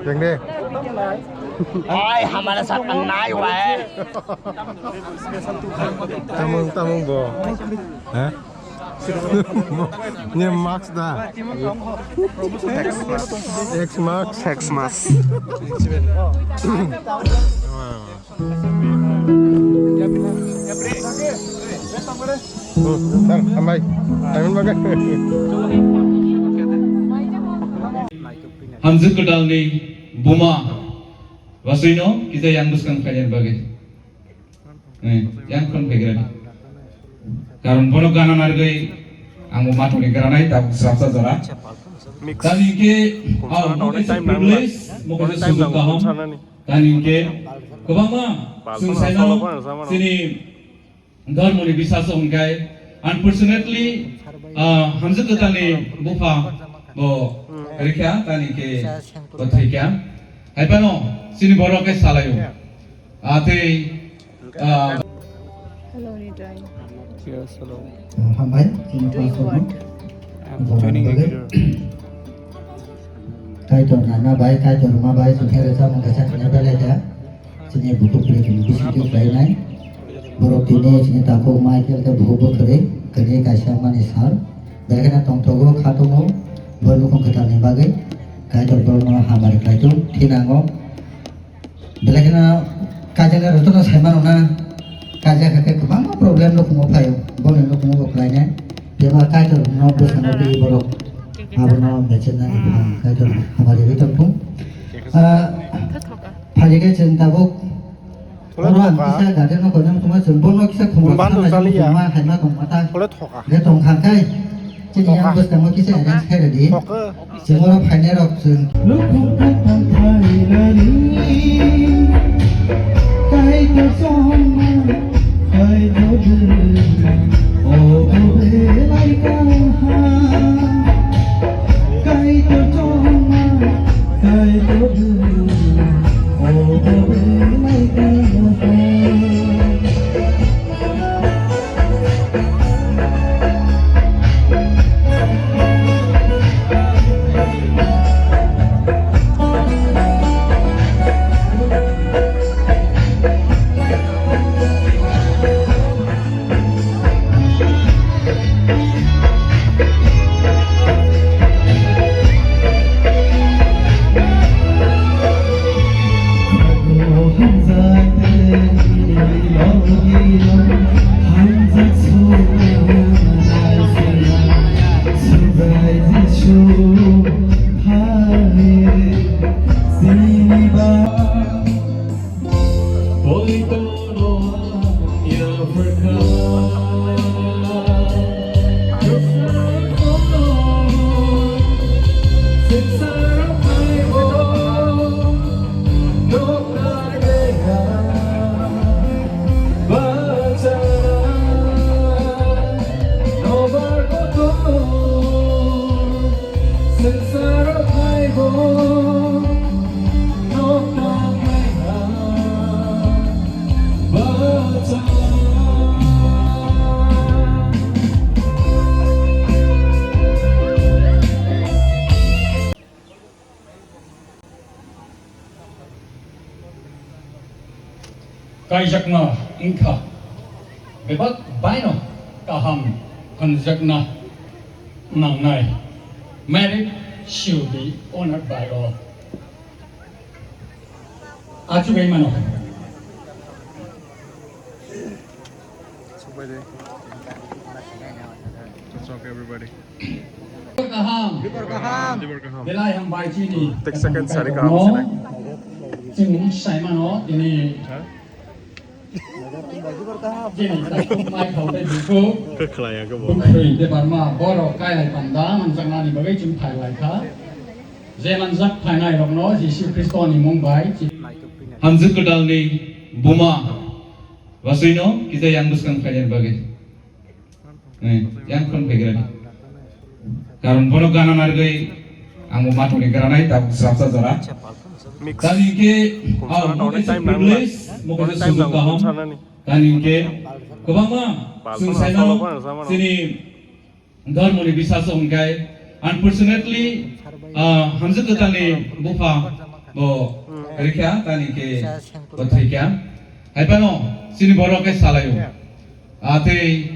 Dừng đi. Ôi, hàm sát ăn nái vậy. Tao mong bò. Hả? Nie Max da. X-Max. Ntar, amai. Tamin bagai. Hamzuk kedal ni buma wasino kita yang buskan kalian bagai yang kon begrani karon bono gana nargai angmu matu ni garanai tak serasa zara tani ke mungkin privilege mungkin sudah kaham tani ke kebama sungseno sini dharma ni bisa songkai unfortunately hamzuk kedal ni bufa bo Rikya tani ke Patrikya hai pano sini borok ke salayu ate hello ni trying yes hello hambai sini what joining here kai to na bai kai to ma bai so here sa mong kasak na bela ja sini buku kre ki bisi ki kai nai borok tine sini ta ko mai ke ta bhubo kre kre ka sha mani sar berkena tong togo khatomo bolu kong kita ni bagai kai to bolu hamar kai to tinango belakena kajana rotono saiman na kaja kake kubang problem lo kumo payo bolu lo kumo baklainya dia kai to no bus no di borok abono becena ibang kai to hamar ri to pung phajege cinta bok orang bisa gade no kono kuma jembono kisa kumo ma haima tong mata le tong khang kai Jadi yang bos kamu kisah ada sekali di semua final option. Kaijakna ingka bebat baino kaham hanjakna nangnai marriage should be honored by all. Achu gai mano. Let's talk everybody. Kaham. Belai ham bai chi ni. Take second sari kaham sini. Sing sai mano ini. Jadi tak kumai kau tadi buku. Kekelaya ke Buku bawah. itu berma borok kailai panda manjang nani bagai jumpai laika. Zaman zak panai rokno Yesus Kristus ni Mumbai. Hamzuk kedal ni buma. Wasuino kita yang buskan kajian bagai. Yang kon begiran. Karena borok ganan argai angmu matu ni kerana itu serasa zora. Mix. Dan ini Mungkin time nang privilege mungkin sudah kaham. Dan ini kebangga sungsena sini dharma ni bisa songkai. Unfortunately, hamzat kita ni buka bo kerja tani ke botrikia. Apa no sini borok ke salayu. Ate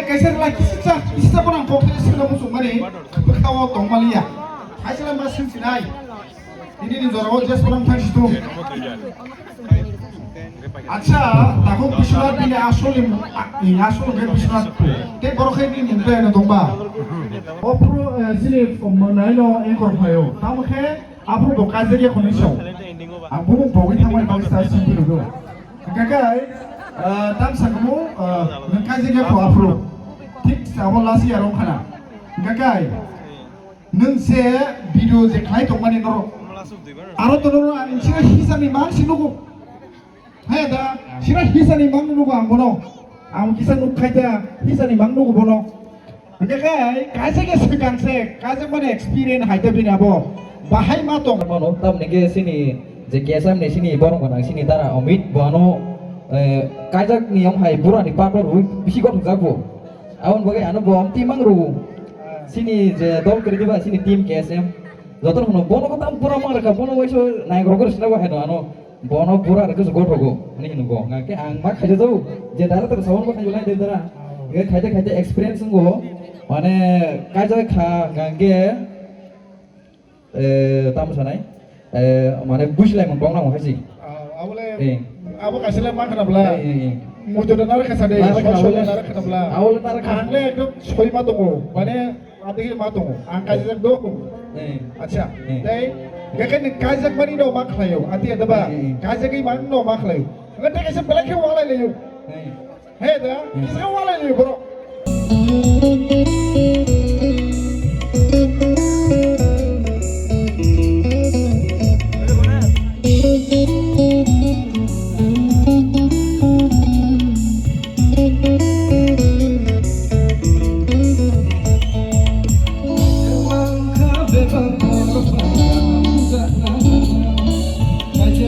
Kaiser lagi sisa pun ang pokok sila musuh mari bertawa tong malia. Hasil masih sinai. Ini zoro just pulang tang situ. Acha, takut bisulat ini asal ke bisulat. Te borok ini nyente na domba. Opro sini mengenai no ekor payo. Tamu ke apro bokazer ya konisho. Aku bogi tamu bangsa sini dulu. Kakak, tam sakamu ngkazer ya ko apro. Tik sama lasi ya rong kana. Gagai. Nung se video je khai tong mani noro. Aro to noro an sira hisa ni mang sinugo. Hai da sira hisa ni mang nugo ang bono. Ang kisa nuk khai da hisa ni mang nugo bono. Gagai kaise ke sekang se kaise mane experience hai da bin abo. Bahai ma tong mono tam nige sini je kesam ne sini borong kana sini tara omit bono kajak ni om hai bura ni pakor bisi got jago. Awan bagai anu bom timang ru sini je dol keri diba sini tim KSM jotor hono bono ko tam pura mar ka bono waiso nai grogor sina ba heno anu bono pura re ko got hogo ni hinu go ngake ang ma khaje jau je dara ter sawon ko khajulai de dara ge khaje experience ngo mane kaja kha gange tam sanai mane buslai mon bong na mo haji awale abo kasile ma kana bla. Muncul dan narik kesade, soalnya narik kena belah. Awal narik Angle itu soi matungu, mana adik matungu, angkat jejak doku. Acha, tapi gak kajak mani no mak layu, ati ada ba? Kajak ini mani no mak layu. Nggak ada kesempatan lagi walai layu. Hei dah, kisah walai layu bro. Hãy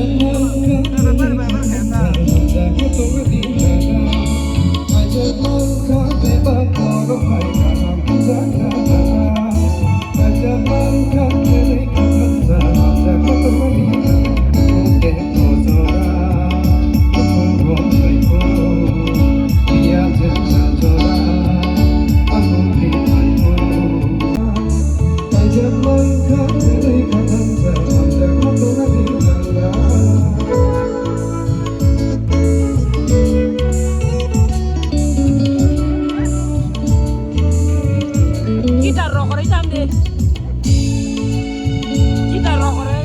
subscribe cho kênh Ghiền Mì Gõ để không bỏ lỡ những video hấp dẫn. করে যাম দে kita ro করে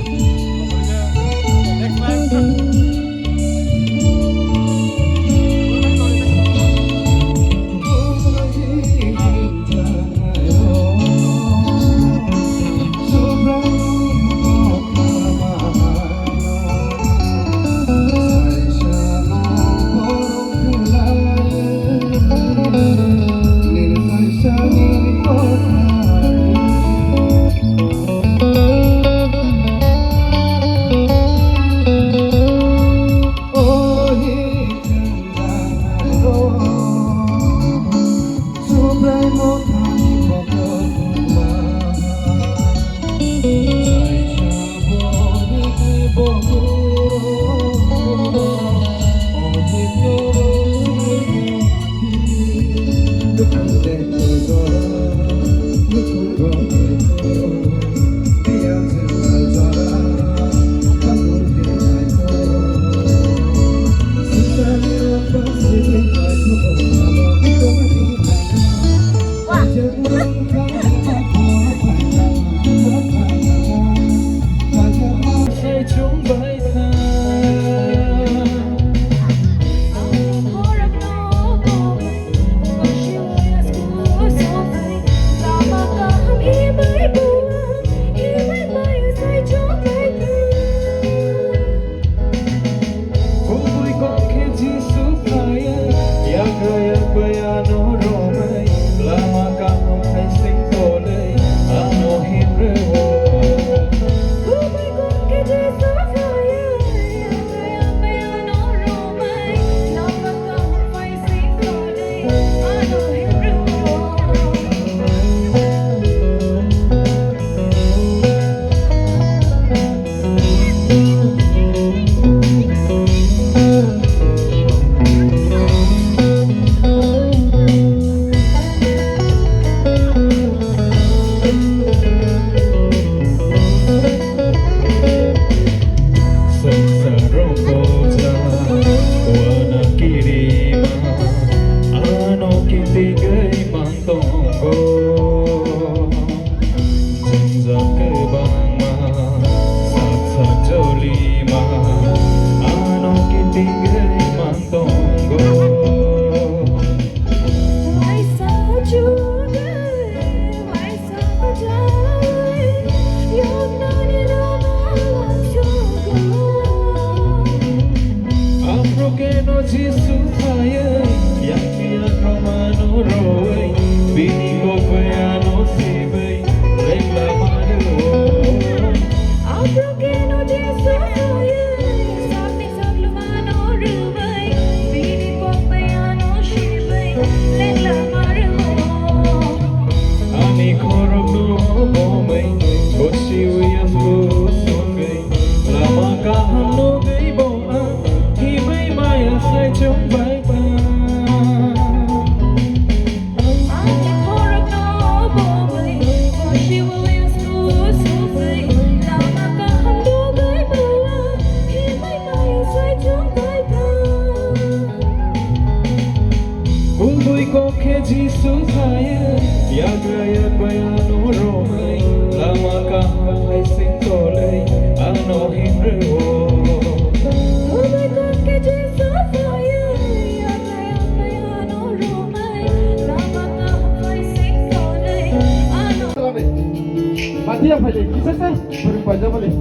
Dia pada kisah saya berbaca balik.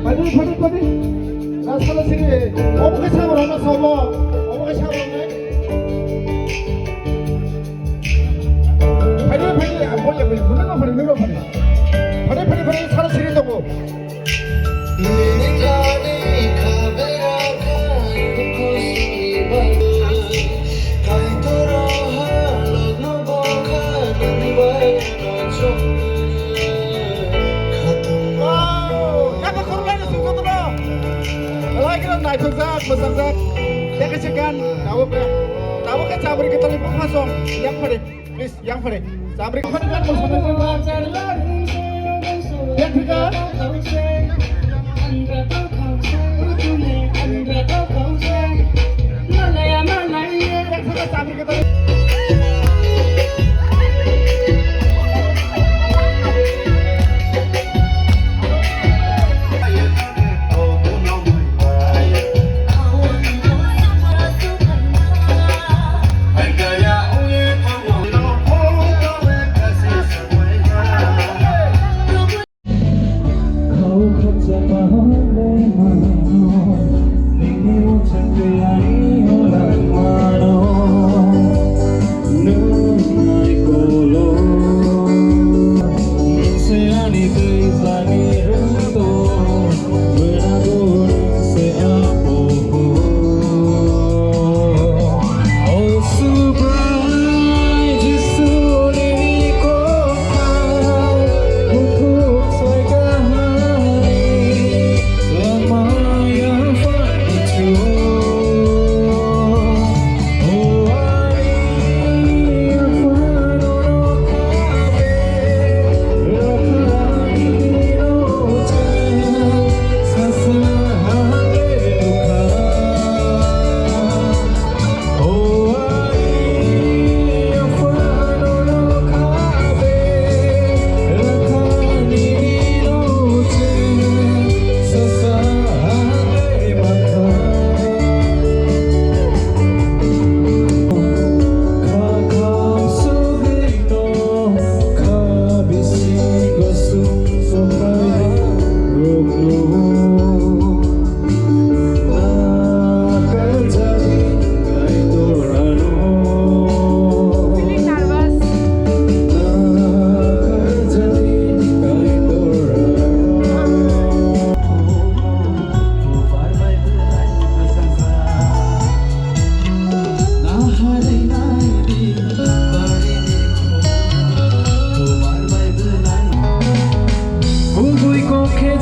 Pada salah sini. Apa kesal orang sama? Apa kesal orang ni? Pada apa yang mana pada mana pada salah sini tu. Masangsak, dia kesikan, tahu kan sabri kita lipat masuk, yang pada, please, yang pada, sabri kita kan masuk, yang juga, sabri kita.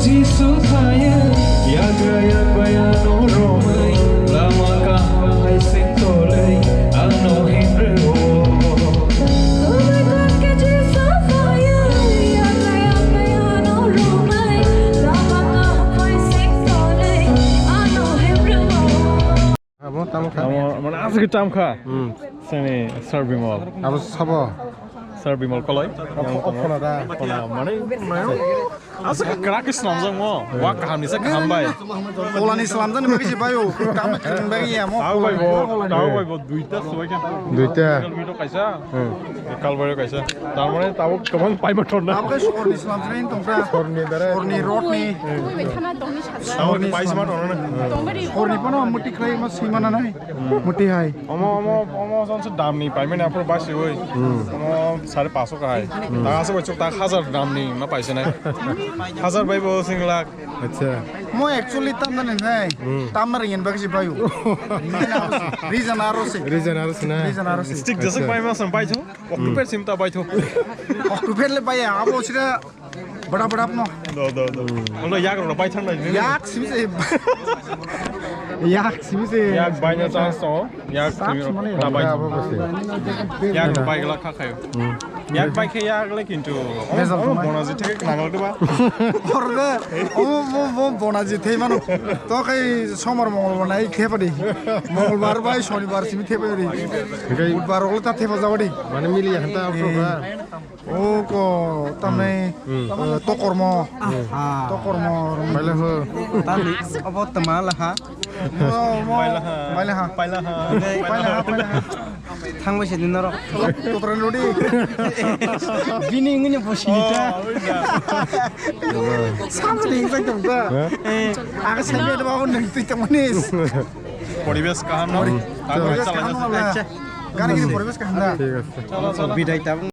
Jisu saya Yaga bayano romai Lama kahai sentolai Ano hindro Mana asik tam kah? Sini serbimal. Apa sabo? Serbimal kolai. Opona da. Mana? Asik kerakis namzang mo. Wak kaham ni sekaham bay. Polan Islam dan bagi siapa yo? Kami keren bagi ya mo. Tahu bay bo duita suai kan? Duita. Kalau video kaisa. Kalau video kaisa. Tahu tahu kemang pai motor na. Apa Polan Islam dan itu pra? Porni road ni. Tahu ni pai semua orang na. Porni pun muti kelai mas simana nai. Muti hai. Omo sangat dam ni pai mana apa basi woi. Omo 550 ka hai. Tak asal bacok tak 1000 dam ni ma pai senai. 1000 bai bo singla. Acha. Mo actually tam na nai. Tam na ringen bagi siapa yo? Reason arus na. Stick जैसे pai ma sampai tho. Waktu per simta pai tho. October le pai ya. Abo sida bada apno. Do. Kalau yak orang pai thang lagi. Yak simise. Yak simise. Yak bai na chance to. Yak tak bai. Yak bai gelak kah kayu. Yak bai ke yak lagi kintu. Oh bonus itu ke nangal tu ba. Orda. Oh bonus itu mana? To kai somar mongol banai thepadi. Mongol bar bai shonibar simi thepadi. Budbar ol ta thepa jawadi. Mana milih hanta apa ba? Oh ko tamai to kormo. To kormo. Baila ho. Tali apa temal ha? Baila ha. Thang besi dinaro. To tren lodi. Bini ngene bosita. Sampai ingin tak tahu. Aku sampai ada bawa neng tu manis. Poribesh kaham na. Poribesh kaham na. Gana gini poribesh kaham na. Bidai tabung.